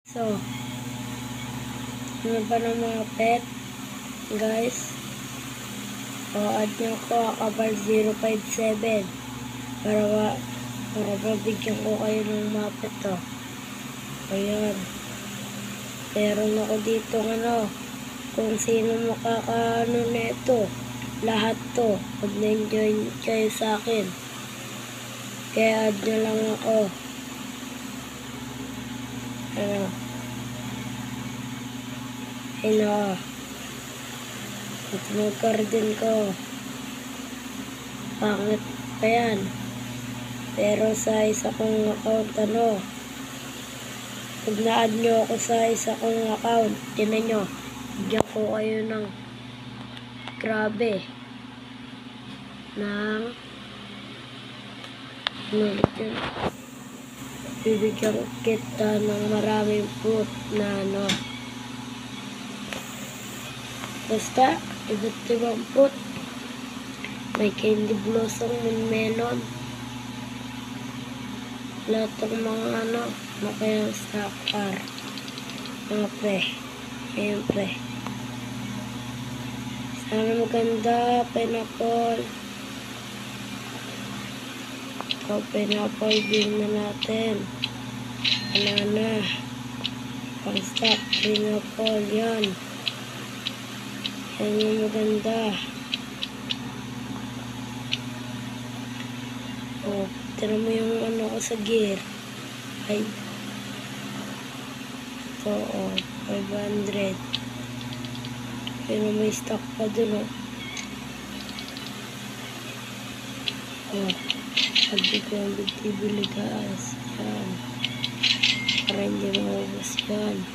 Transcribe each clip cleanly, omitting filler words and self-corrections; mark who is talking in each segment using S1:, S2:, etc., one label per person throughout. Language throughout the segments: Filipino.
S1: So, ano ba ng mga pet? Guys, add nyo ko Akabal 057 para mabigyan ko kayo ng mga pet to. Ayan. Meron ako dito kung sino makakaano nito. Lahat to. Pag na-enjoy kayo sa akin. Kaya add nyo lang ako. Ano? At mag-garden ko. Pangit pa yan. Pero sa isa kong account, pag na-add nyo ako sa isa kong account, tinan nyo, bigyan ko kayo ng grabe. Bibigyan kita ng maraming fruit na basta, iba't ibang fruit. May candy blossom, may melon. Lahat ng mga kaya star. Mga pre. Siyempre. Sana maganda, pineapple. Pineapple din na natin. Banana. Pang-stock, pineapple, yan. Yan yung maganda. Tira mo yung ko sa gear. Ay. Ito, 500. Pero may stock pa dun, sabi ko yung bibili guys. Yan. Para hindi maubos yan.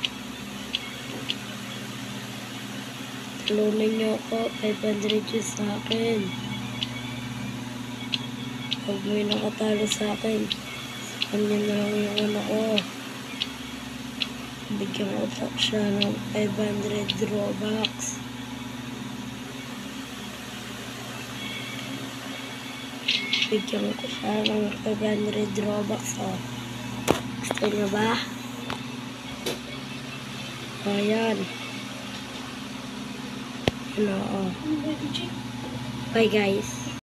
S1: Talunan nyo ako. 500 yun sa akin. Pag may nakatalo sa akin, kanya na lang yung ko. Bigyan ko siya ng 500 Robux. Bigyan ko siya ng 500 Robux. Gusto niyo ba? Ayan. Bye guys.